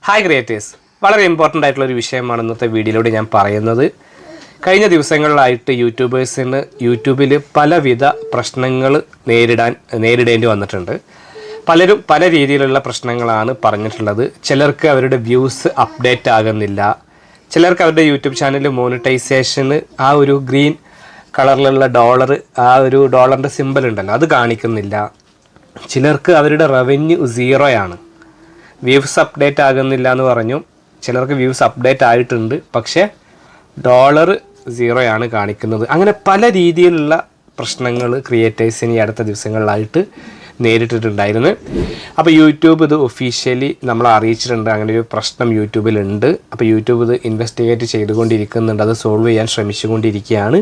Hi creators, വളരെ important ആയിട്ടുള്ളൊരു വിഷയമാണ് ഇന്നത്തെ വീഡിയോയിലൂടെ ഞാൻ പറയുന്നത്. കഴിഞ്ഞ ദിവസങ്ങളിലായിട്ട് യൂട്യൂബിൽ പലവിധ പ്രശ്നങ്ങൾ നേരിടേണ്ടി വന്നിട്ടുണ്ട്. പലരും പല രീതിയിലുള്ള പ്രശ്നങ്ങളാണ് പറഞ്ഞിട്ടുള്ളത്. ചിലർക്ക് അവരുടെ വ്യൂസ് അപ്ഡേറ്റ് ആകുന്നില്ല, ചിലർക്ക് അവരുടെ യൂട്യൂബ് ചാനൽ മോണിറ്റൈസേഷന് ആ ഒരു ഗ്രീൻ കളറിലുള്ള ഡോളറിൻ്റെ സിമ്പൽ ഉണ്ടല്ലോ അത് കാണിക്കുന്നില്ല, ചിലർക്ക് അവരുടെ റവന്യൂ 0 ആണ്, വ്യൂസ് അപ്ഡേറ്റ് ആകുന്നില്ല എന്ന് പറഞ്ഞു. ചിലർക്ക് വ്യൂസ് അപ്ഡേറ്റ് ആയിട്ടുണ്ട്, പക്ഷേ $0 ആണ് കാണിക്കുന്നത്. അങ്ങനെ പല രീതിയിലുള്ള പ്രശ്നങ്ങൾ ക്രിയേറ്റേഴ്സിന് ഈ അടുത്ത ദിവസങ്ങളിലായിട്ട് നേരിട്ടിട്ടുണ്ടായിരുന്നു. അപ്പോൾ യൂട്യൂബ് ഇത് ഒഫീഷ്യലി നമ്മളെ അറിയിച്ചിട്ടുണ്ട്, അങ്ങനെ ഒരു പ്രശ്നം യൂട്യൂബിലുണ്ട്. അപ്പോൾ യൂട്യൂബ് ഇത് ഇൻവെസ്റ്റിഗേറ്റ് ചെയ്തുകൊണ്ടിരിക്കുന്നുണ്ട്, അത് സോൾവ് ചെയ്യാൻ ശ്രമിച്ചുകൊണ്ടിരിക്കുകയാണ്.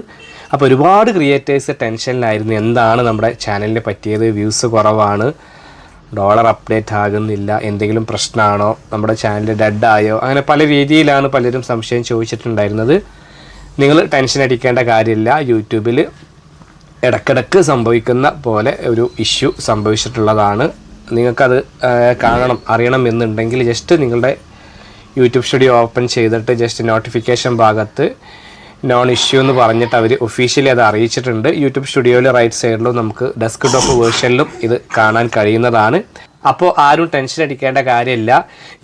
അപ്പോൾ ഒരുപാട് ക്രിയേറ്റേഴ്സ് ടെൻഷനിലായിരുന്നു, എന്താണ് നമ്മുടെ ചാനലിന് പറ്റിയത്, വ്യൂസ് കുറവാണ്, ഡോളർ അപ്ഡേറ്റ് ആകുന്നില്ല, എന്തെങ്കിലും പ്രശ്നമാണോ, നമ്മുടെ ചാനൽ ഡെഡായോ, അങ്ങനെ പല രീതിയിലാണ് പലരും സംശയം ചോദിച്ചിട്ടുണ്ടായിരുന്നത്. നിങ്ങൾ ടെൻഷൻ അടിക്കേണ്ട കാര്യമില്ല. യൂട്യൂബിൽ ഇടയ്ക്കിടയ്ക്ക് സംഭവിക്കുന്ന പോലെ ഒരു ഇഷ്യൂ സംഭവിച്ചിട്ടുള്ളതാണ്. നിങ്ങൾക്കത് അറിയണം എന്നുണ്ടെങ്കിൽ ജസ്റ്റ് നിങ്ങളുടെ യൂട്യൂബ് സ്റ്റുഡിയോ ഓപ്പൺ ചെയ്തിട്ട് ജസ്റ്റ് നോട്ടിഫിക്കേഷൻ ഭാഗത്ത് നോൺ ഇഷ്യൂ എന്ന് പറഞ്ഞിട്ട് അവർ ഒഫീഷ്യലി അത് അറിയിച്ചിട്ടുണ്ട്. യൂട്യൂബ് സ്റ്റുഡിയോയിൽ റൈറ്റ് സൈഡിലും നമുക്ക് ഡെസ്ക്ടോപ്പ് വേർഷനിലും ഇത് കാണാൻ കഴിയുന്നതാണ്. അപ്പോൾ ആരും ടെൻഷൻ അടിക്കേണ്ട കാര്യമില്ല,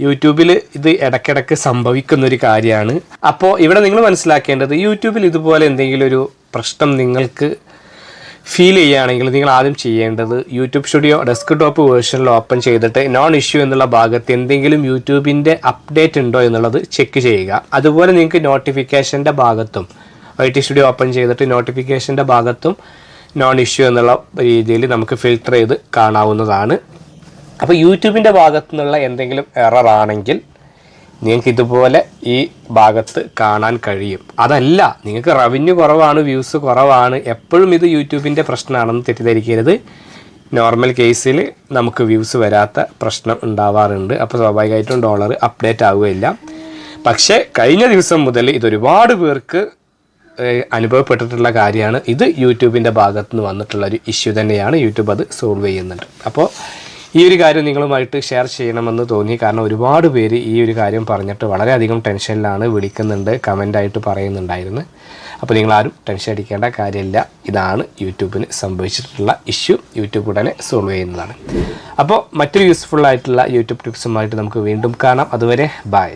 യൂട്യൂബിൽ ഇത് ഇടയ്ക്കിടയ്ക്ക് സംഭവിക്കുന്നൊരു കാര്യമാണ്. അപ്പോൾ ഇവിടെ നിങ്ങൾ മനസ്സിലാക്കേണ്ടത്, യൂട്യൂബിൽ ഇതുപോലെ എന്തെങ്കിലും ഒരു പ്രശ്നം നിങ്ങൾക്ക് ഫീൽ ചെയ്യുകയാണെങ്കിൽ നിങ്ങൾ ആദ്യം ചെയ്യേണ്ടത് യൂട്യൂബ് സ്റ്റുഡിയോ ഡെസ്ക്ടോപ്പ് വേർഷനിൽ ഓപ്പൺ ചെയ്തിട്ട് നോൺ ഇഷ്യൂ എന്നുള്ള ഭാഗത്ത് എന്തെങ്കിലും യൂട്യൂബിൻ്റെ അപ്ഡേറ്റ് ഉണ്ടോ എന്നുള്ളത് ചെക്ക് ചെയ്യുക. അതുപോലെ നിങ്ങൾക്ക് നോട്ടിഫിക്കേഷൻ്റെ ഭാഗത്തും IT സ്റ്റുഡിയോ ഓപ്പൺ ചെയ്തിട്ട് നോട്ടിഫിക്കേഷൻ്റെ ഭാഗത്തും നോൺ ഇഷ്യൂ എന്നുള്ള രീതിയിൽ നമുക്ക് ഫിൽട്ടർ ചെയ്ത് കാണാവുന്നതാണ്. അപ്പോൾ യൂട്യൂബിൻ്റെ ഭാഗത്തു നിന്നുള്ള എന്തെങ്കിലും എറർ ആണെങ്കിൽ നിങ്ങൾക്ക് ഇതുപോലെ ഈ ഭാഗത്ത് കാണാൻ കഴിയും. അതല്ല, നിങ്ങൾക്ക് റവന്യൂ കുറവാണ്, വ്യൂസ് കുറവാണ്, എപ്പോഴും ഇത് യൂട്യൂബിൻ്റെ പ്രശ്നമാണെന്ന് തെറ്റിദ്ധരിക്കരുത്. നോർമൽ കേസിൽ നമുക്ക് വ്യൂസ് വരാത്ത പ്രശ്നം ഉണ്ടാവാറുണ്ട്. അപ്പോൾ സ്വാഭാവികമായിട്ടും ഡോളർ അപ്ഡേറ്റ് ആവുകയില്ല. പക്ഷേ കഴിഞ്ഞ ദിവസം മുതൽ ഇതൊരുപാട് പേർക്ക് അനുഭവപ്പെട്ടിട്ടുള്ള കാര്യമാണ്. ഇത് യൂട്യൂബിൻ്റെ ഭാഗത്തു നിന്ന് വന്നിട്ടുള്ളൊരു ഇഷ്യൂ തന്നെയാണ്. യൂട്യൂബ് അത് സോൾവ് ചെയ്യുന്നുണ്ട്. അപ്പോൾ ഈ ഒരു കാര്യം നിങ്ങളുമായിട്ട് ഷെയർ ചെയ്യണമെന്ന് തോന്നി. കാരണം ഒരുപാട് പേര് ഈ ഒരു കാര്യം പറഞ്ഞിട്ട് വളരെയധികം ടെൻഷനിലാണ്, വിളിക്കുന്നുണ്ട്, കമൻ്റായിട്ട് പറയുന്നുണ്ടായിരുന്നു. അപ്പോൾ നിങ്ങളാരും ടെൻഷൻ അടിക്കേണ്ട കാര്യമില്ല. ഇതാണ് യൂട്യൂബിന് സംഭവിച്ചിട്ടുള്ള ഇഷ്യൂ. യൂട്യൂബ് ഉടനെ സോൾവ് ചെയ്യുന്നതാണ്. അപ്പോൾ മറ്റൊരു യൂസ്ഫുൾ ആയിട്ടുള്ള യൂട്യൂബ് ടിപ്സുമായിട്ട് നമുക്ക് വീണ്ടും കാണാം. അതുവരെ ബൈ.